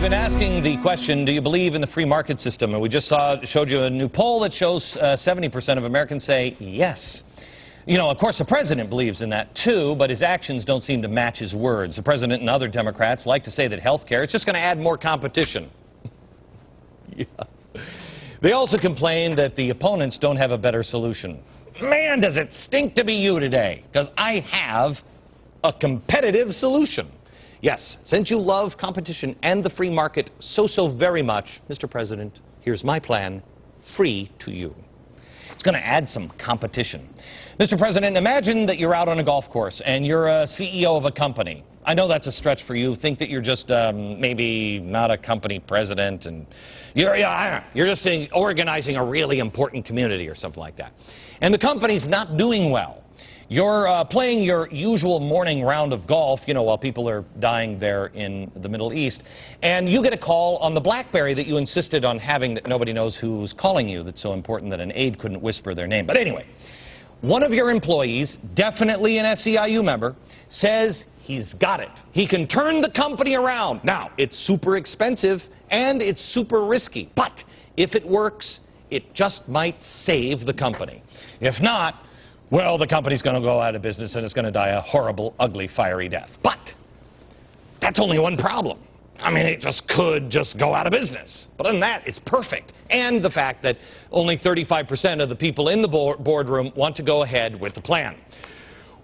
been asking the question, do you believe in the free market system? And we just showed you a new poll that shows 70% of Americans say yes. You know, of course, the president believes in that, too, but his actions don't seem to match his words. The president and other Democrats like to say that health care is just going to add more competition. Yeah. They also complain that the opponents don't have a better solution. Man, does it stink to be you today, because I have a competitive solution. Yes, since you love competition and the free market so very much, Mr. President, here's my plan, free to you. It's going to add some competition. Mr. President, imagine that you're out on a golf course and you're a CEO of a company. I know that's a stretch for you. Think that you're just maybe not a company president and you're just organizing a really important community or something like that. And the company's not doing well. You're playing your usual morning round of golf, you know, while people are dying there in the Middle East, and you get a call on the BlackBerry that you insisted on having that nobody knows who's calling you. That's so important that an aide couldn't whisper their name. But anyway, one of your employees, definitely an SEIU member, says he's got it. He can turn the company around. Now, it's super expensive and it's super risky, but if it works, it just might save the company. If not, well, the company's going to go out of business and it's going to die a horrible, ugly, fiery death. But that's only one problem. I mean, it just could just go out of business. But other than that, it's perfect. And the fact that only 35% of the people in the boardroom want to go ahead with the plan.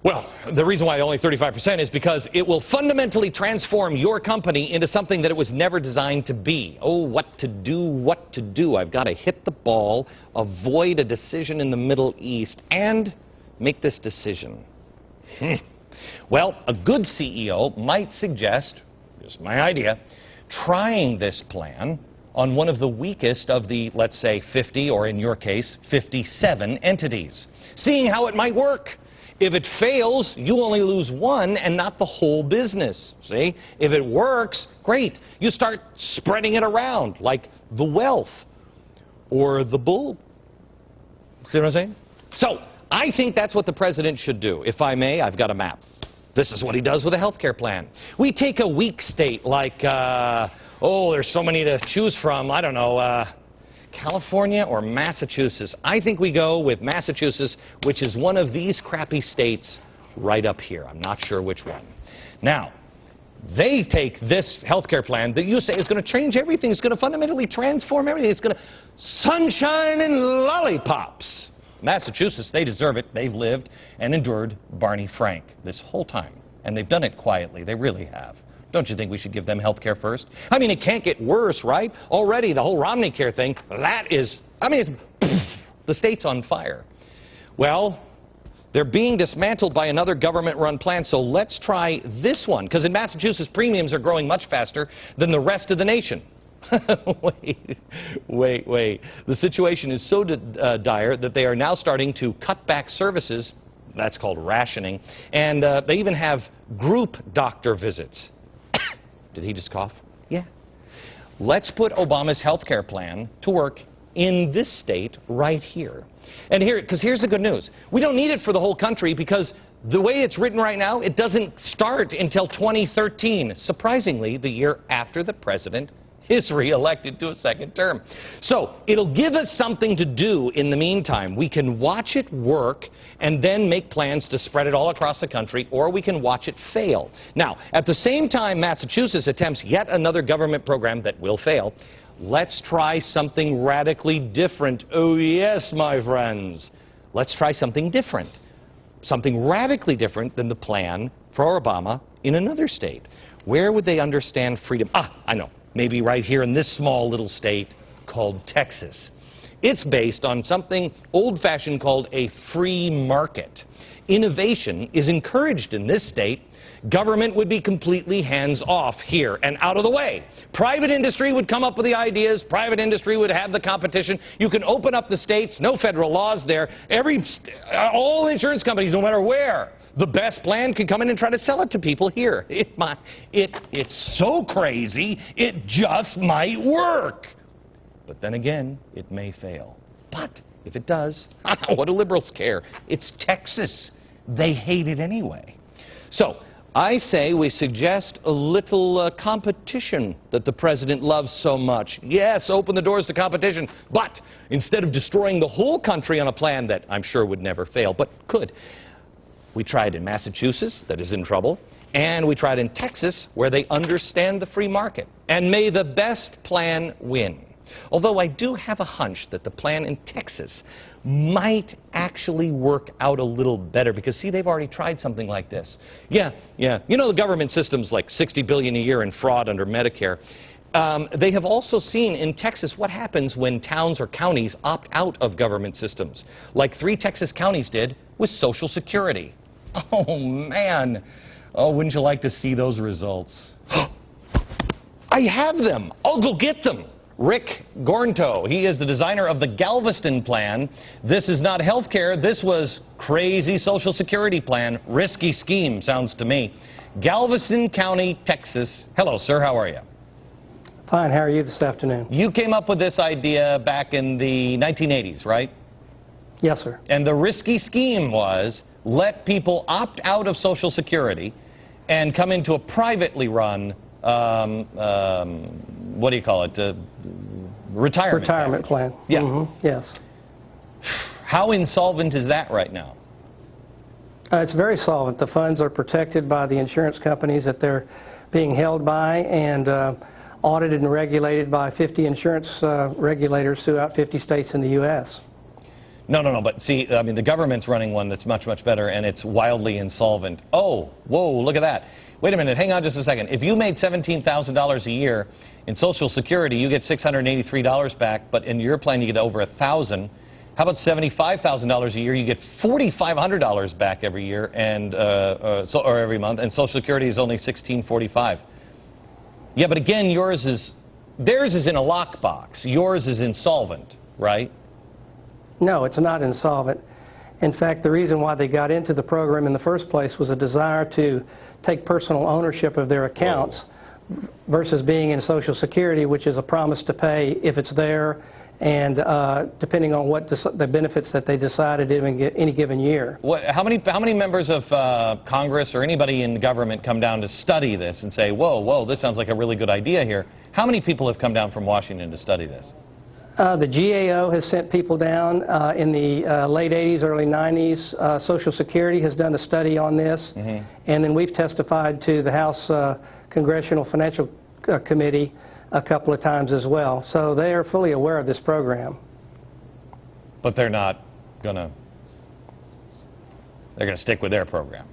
Well, the reason why only 35% is because it will fundamentally transform your company into something that it was never designed to be. Oh, what to do. I've got to hit the ball, avoid a decision in the Middle East, and make this decision. Well, a good CEO might suggest, just my idea, trying this plan on one of the weakest of the, let's say, 50, or in your case, 57 entities. Seeing how it might work. If it fails, you only lose one and not the whole business. See? If it works, great. You start spreading it around, like the wealth or the bull. See what I'm saying? So, I think that's what the president should do. If I may, I've got a map. This is what he does with a health care plan. We take a weak state like, there's so many to choose from, I don't know, California or Massachusetts. I think we go with Massachusetts, which is one of these crappy states right up here. I'm not sure which one. Now, they take this health care plan that you say is going to change everything. It's going to fundamentally transform everything. It's going to sunshine and lollipops. Massachusetts, they deserve it. They've lived and endured Barney Frank this whole time. And they've done it quietly. They really have. Don't you think we should give them health care first? I mean, it can't get worse, right? Already, the whole Romney Care thing, that is, I mean, the state's on fire. Well, they're being dismantled by another government-run plan, so let's try this one. Because in Massachusetts, premiums are growing much faster than the rest of the nation. Wait. The situation is so dire that they are now starting to cut back services. That's called rationing. And they even have group doctor visits. Did he just cough? Yeah. Let's put Obama's health care plan to work in this state right here. And here's the good news. We don't need it for the whole country because the way it's written right now, it doesn't start until 2013. Surprisingly, the year after the president is re-elected to a second term. So it'll give us something to do in the meantime. We can watch it work and then make plans to spread it all across the country, or we can watch it fail. Now, at the same time Massachusetts attempts yet another government program that will fail, let's try something radically different. Oh yes, my friends. Let's try something different. Something radically different than the plan for Obama in another state. Where would they understand freedom? I know. Maybe right here in this small little state called Texas. It's based on something old-fashioned called a free market. Innovation is encouraged in this state. Government would be completely hands-off here and out of the way. Private industry would come up with the ideas. Private industry would have the competition. You can open up the states. No federal laws there. All insurance companies, no matter where. The best plan can come in and try to sell it to people here. It's so crazy, it just might work. But then again, it may fail. But if it does, what do liberals care? It's Texas. They hate it anyway. So I say we suggest a little competition that the president loves so much. Yes, open the doors to competition, but instead of destroying the whole country on a plan that I'm sure would never fail, but could, we tried in Massachusetts, that is in trouble, and we tried in Texas, where they understand the free market. And may the best plan win. Although I do have a hunch that the plan in Texas might actually work out a little better, because, see, they've already tried something like this. Yeah. You know, the government system's like $60 billion a year in fraud under Medicare. They have also seen in Texas what happens when towns or counties opt out of government systems, like 3 Texas counties did with Social Security. Oh, man. Oh, wouldn't you like to see those results? I have them. I'll go get them. Rick Gornto, he is the designer of the Galveston plan. This is not health care. This was crazy Social Security plan. Risky scheme, sounds to me. Galveston County, Texas. Hello, sir. How are you? Fine. How are you this afternoon? You came up with this idea back in the 1980s, right? Yes, sir. And the risky scheme was let people opt out of Social Security and come into a privately run what do you call it? Retirement plan. Yeah. Mm-hmm. Yes. How insolvent is that right now? It's very solvent. The funds are protected by the insurance companies that they're being held by, and audited and regulated by 50 insurance regulators throughout 50 states in the U.S. No, but see, I mean, the government's running one that's much, much better, and it's wildly insolvent. Oh, whoa, look at that. Wait a minute, hang on just a second. If you made $17,000 a year in Social Security, you get $683 back, but in your plan you get over $1,000. How about $75,000 a year? You get $4,500 back every year, and or every month, and Social Security is only $1,645. Yeah, but again, theirs is in a lockbox. Yours is insolvent, right? No, it's not insolvent. In fact, the reason why they got into the program in the first place was a desire to take personal ownership of their accounts versus being in Social Security, which is a promise to pay if it's there, and depending on what the benefits that they decided in any given year. How many members of Congress or anybody in government come down to study this and say, whoa, this sounds like a really good idea here? How many people have come down from Washington to study this? The GAO has sent people down in the late 80s, early 90s. Social Security has done a study on this, and then we've testified to the House Congressional Financial Committee a couple of times as well. So they are fully aware of this program. But they're not gonna stick with their program.